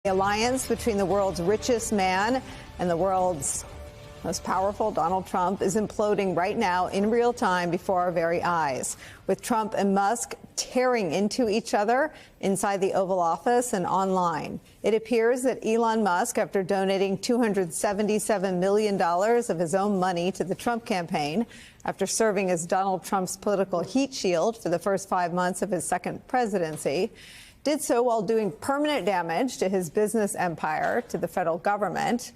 The alliance between the world's richest man and the world's most powerful, Donald Trump, is imploding right now in real time before our very eyes, with Trump and Musk tearing into each other inside the Oval Office and online. It appears that Elon Musk, after donating $277 million of his own money to the Trump campaign, after serving as Donald Trump's political heat shield for the first 5 months of his second presidency, did so while doing permanent damage to his business empire, to the federal government,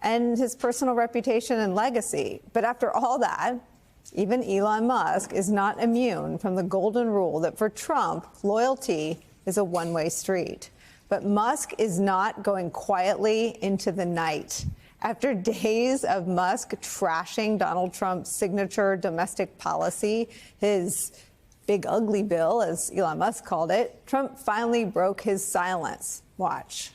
and his personal reputation and legacy. But after all that, even Elon Musk is not immune from the golden rule that for Trump, loyalty is a one-way street. But Musk is not going quietly into the night. After days of Musk trashing Donald Trump's signature domestic policy, his big ugly bill, as Elon Musk called it, Trump finally broke his silence. Watch.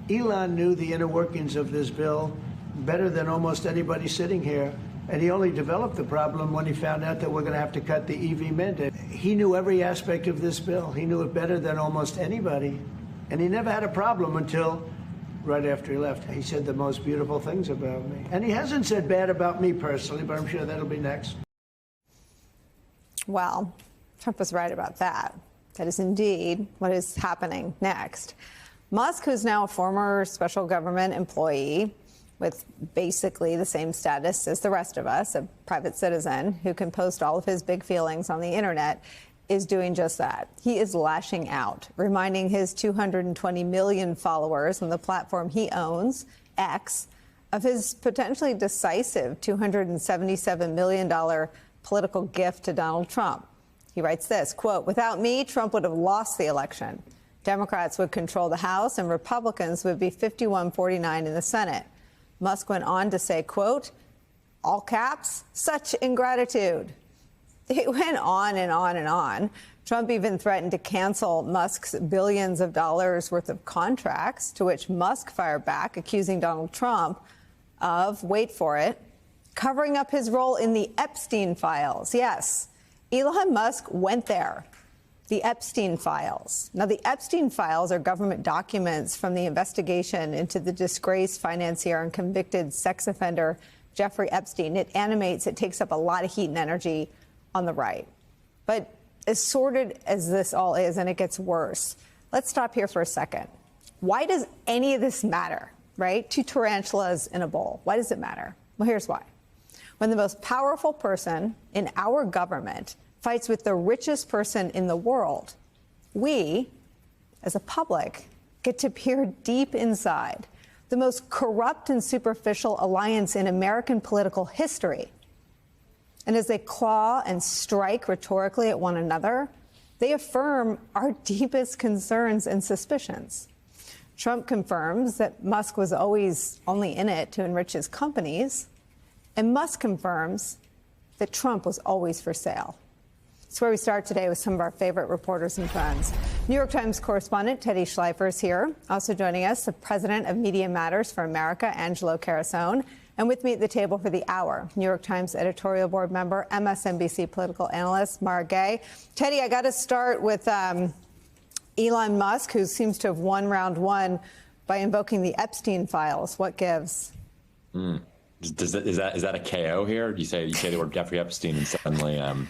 Elon knew the inner workings of this bill better than almost anybody sitting here. And he only developed the problem when he found out that we're going to have to cut the EV mandate. He knew every aspect of this bill. He knew it better than almost anybody. And he never had a problem until right after he left. He said the most beautiful things about me. And he hasn't said bad about me personally, but I'm sure that'll be next. Well, Trump was right about that. That is indeed what is happening next. Musk, who's now a former special government employee with basically the same status as the rest of us, a private citizen who can post all of his big feelings on the internet, is doing just that. He is lashing out, reminding his 220 million followers on the platform he owns, X, of his potentially decisive $277 million political gift to Donald Trump. He writes this, quote, "Without me, Trump would have lost the election. Democrats would control the House and Republicans would be 51-49 in the Senate." Musk went on to say, quote, all caps, "Such ingratitude." It went on and on and on. Trump even threatened to cancel Musk's billions of dollars worth of contracts, to which Musk fired back, accusing Donald Trump of, wait for it, covering up his role in the Epstein files. Yes, Elon Musk went there. The Epstein files. Now, the Epstein files are government documents from the investigation into the disgraced financier and convicted sex offender Jeffrey Epstein. It takes up a lot of heat and energy on the right. But as sordid as this all is, and it gets worse, let's stop here for a second. Why does any of this matter, right? Two tarantulas in a bowl. Why does it matter? Well, here's why. When the most powerful person in our government fights with the richest person in the world, we, as a public, get to peer deep inside the most corrupt and superficial alliance in American political history. And as they claw and strike rhetorically at one another, they affirm our deepest concerns and suspicions. Trump confirms that Musk was always only in it to enrich his companies, and Musk confirms that Trump was always for sale. It's where we start today with some of our favorite reporters and friends. New York Times correspondent Teddy Schleifer is here. Also joining us, the president of Media Matters for America, Angelo Carusone. And with me at the table for the hour, New York Times editorial board member, MSNBC political analyst Mara Gay. Teddy, I got to start with Elon Musk, who seems to have won round one by invoking the Epstein files. What gives? Is that a KO here? Do you say the word Jeffrey Epstein and suddenly on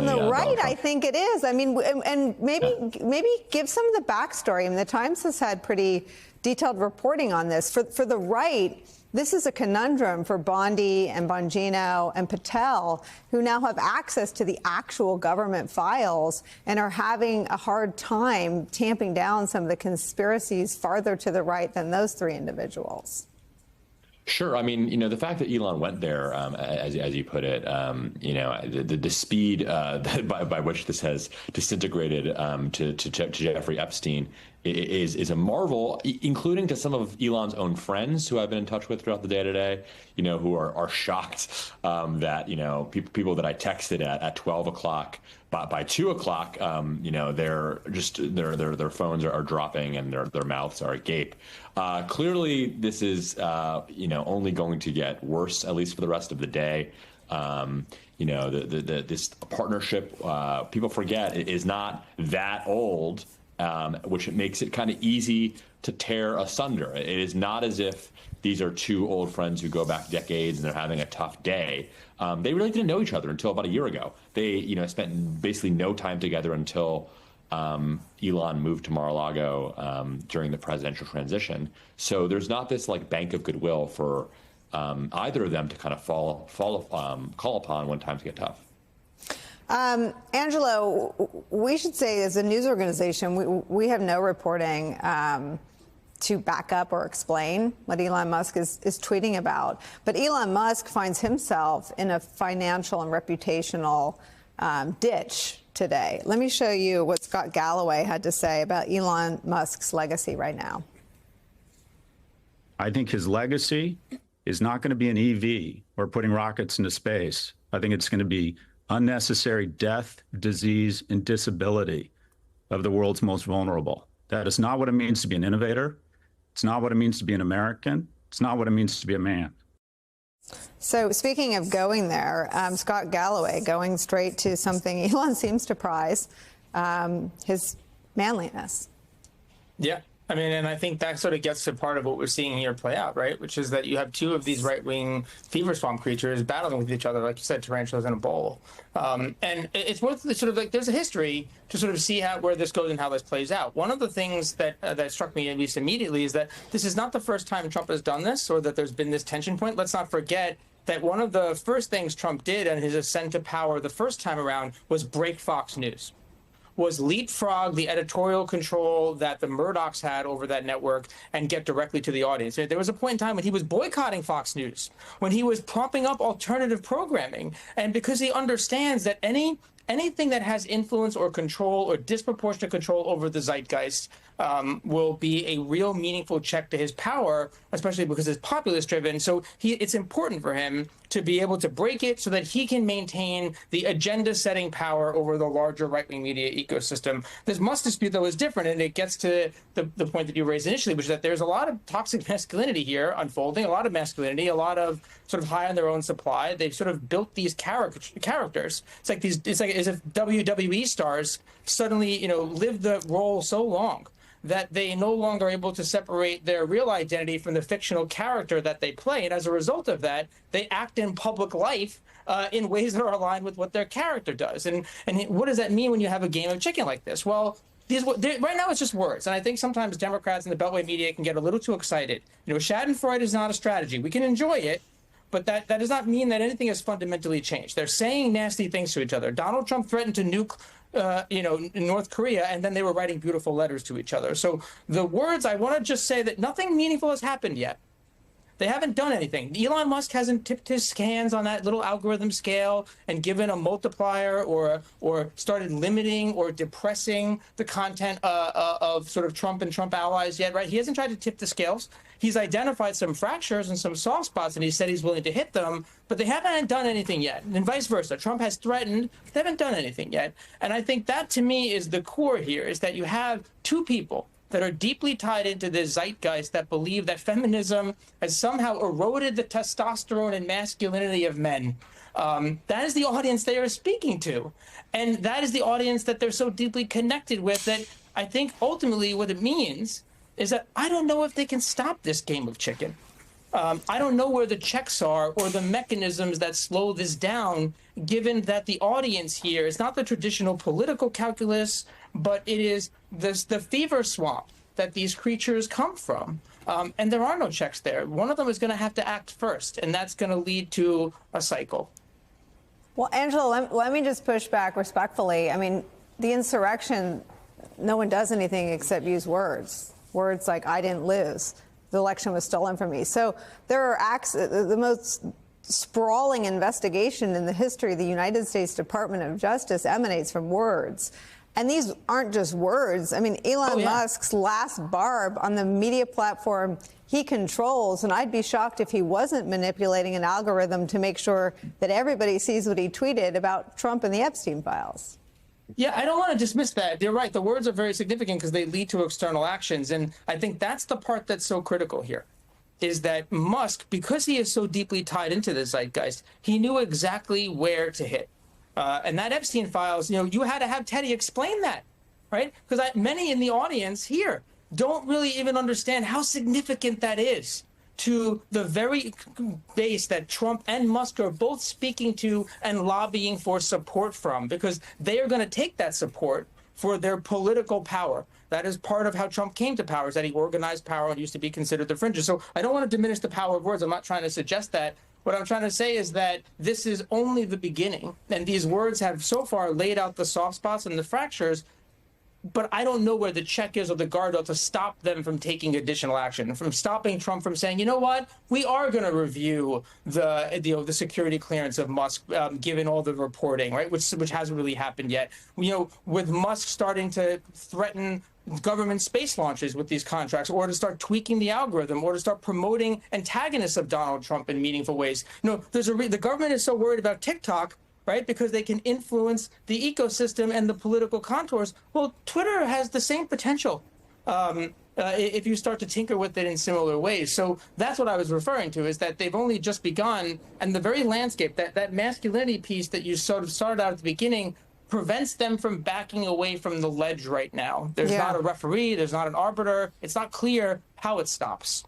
the right, I think it is. I mean, and maybe give some of the backstory. I mean, the Times has had pretty detailed reporting on this. For the right, this is a conundrum for Bondi and Bongino and Patel, who now have access to the actual government files and are having a hard time tamping down some of the conspiracies farther to the right than those three individuals. Sure. I mean, the fact that Elon went there, as you put it, the speed by which this has disintegrated to Jeffrey Epstein is a marvel, including to some of Elon's own friends who I've been in touch with throughout the day today, who are shocked that, people that I texted at 12 o'clock, by 2 o'clock, their phones are dropping and their mouths are agape. Clearly, this is, only going to get worse, at least for the rest of the day. This partnership, people forget, is not that old, which makes it kind of easy to tear asunder. It is not as if these are two old friends who go back decades and they're having a tough day. They really didn't know each other until about a year ago. They, spent basically no time together until Elon moved to Mar-a-Lago during the presidential transition. So there's not this like bank of goodwill for either of them to kind of call upon when times get tough. Angelo, we should say as a news organization, we have no reporting to back up or explain what Elon Musk is tweeting about. But Elon Musk finds himself in a financial and reputational ditch today. Let me show you what Scott Galloway had to say about Elon Musk's legacy right now. I think his legacy is not going to be an EV or putting rockets into space. I think it's going to be unnecessary death, disease, and disability of the world's most vulnerable. That is not what it means to be an innovator. It's not what it means to be an American. It's not what it means to be a man. So speaking of going there, Scott Galloway going straight to something Elon seems to prize, his manliness. Yeah. I mean, and I think that sort of gets to part of what we're seeing here play out, right? Which is that you have two of these right-wing fever swamp creatures battling with each other, like you said, tarantulas in a bowl. And it's worth sort of like there's a history to sort of see where this goes and how this plays out. One of the things that struck me at least immediately is that this is not the first time Trump has done this or that there's been this tension point. Let's not forget that one of the first things Trump did in his ascent to power the first time around was break Fox News. Was leapfrog the editorial control that the Murdochs had over that network and get directly to the audience. There was a point in time when he was boycotting Fox News, when he was propping up alternative programming, and because he understands that anything that has influence or control or disproportionate control over the zeitgeist will be a real meaningful check to his power, especially because it's populist driven. So it's important for him to be able to break it so that he can maintain the agenda setting power over the larger right-wing media ecosystem. This Musk dispute, though, is different, and it gets to the point that you raised initially, which is that there's a lot of toxic masculinity here unfolding, a lot of masculinity, a lot of sort of high on their own supply. They've sort of built these characters. It's like as if WWE stars suddenly, live the role so long that they no longer are able to separate their real identity from the fictional character that they play. And as a result of that, they act in public life in ways that are aligned with what their character does. And what does that mean when you have a game of chicken like this? Well, right now it's just words. And I think sometimes Democrats and the Beltway media can get a little too excited. Schadenfreude is not a strategy. We can enjoy it, but that does not mean that anything has fundamentally changed. They're saying nasty things to each other. Donald Trump threatened to nuke in North Korea, and then they were writing beautiful letters to each other. So the words, I want to just say that nothing meaningful has happened yet. They haven't done anything. Elon Musk hasn't tipped his hands on that little algorithm scale and given a multiplier or started limiting or depressing the content of sort of Trump and Trump allies yet, right? He hasn't tried to tip the scales. He's identified some fractures and some soft spots, and he said he's willing to hit them, but they haven't done anything yet. And vice versa. Trump has threatened, they haven't done anything yet. And I think that, to me, is the core here, is that you have two people that are deeply tied into this zeitgeist that believe that feminism has somehow eroded the testosterone and masculinity of men. That is the audience they are speaking to. And that is the audience that they're so deeply connected with that I think ultimately what it means is that I don't know if they can stop this game of chicken. I don't know where the checks are or the mechanisms that slow this down, given that the audience here is not the traditional political calculus, but it is the fever swamp that these creatures come from. And there are no checks there. One of them is going to have to act first, and that's going to lead to a cycle. Well, Angela, let me just push back respectfully. I mean, the insurrection, no one does anything except use words. Words like, I didn't lose. The election was stolen from me. So there are acts, the most sprawling investigation in the history of the United States Department of Justice emanates from words. And these aren't just words. I mean, Elon Musk's last barb on the media platform he controls, and I'd be shocked if he wasn't manipulating an algorithm to make sure that everybody sees what he tweeted about Trump and the Epstein files. Yeah, I don't want to dismiss that. You're right. The words are very significant because they lead to external actions. And I think that's the part that's so critical here, is that Musk, because he is so deeply tied into the zeitgeist, he knew exactly where to hit. And that Epstein files, you had to have Teddy explain that, right? Because many in the audience here don't really even understand how significant that is to the very base that Trump and Musk are both speaking to and lobbying for support from, because they are going to take that support for their political power. That is part of how Trump came to power, is that he organized power and used to be considered the fringes. So I don't want to diminish the power of words. I'm not trying to suggest that. What I'm trying to say is that this is only the beginning, and these words have so far laid out the soft spots and the fractures, but I don't know where the check is or the guardrail to stop them from taking additional action, from stopping Trump from saying, you know what, we are going to review the security clearance of Musk, given all the reporting, right, which hasn't really happened yet. With Musk starting to threaten government space launches with these contracts, or to start tweaking the algorithm, or to start promoting antagonists of Donald Trump in meaningful ways. The government is so worried about TikTok, right? Because they can influence the ecosystem and the political contours. Well, Twitter has the same potential if you start to tinker with it in similar ways. So that's what I was referring to, is that they've only just begun, and the very landscape, that masculinity piece that you sort of started out at the beginning, prevents them from backing away from the ledge right now. There's not a referee, there's not an arbiter. It's not clear how it stops.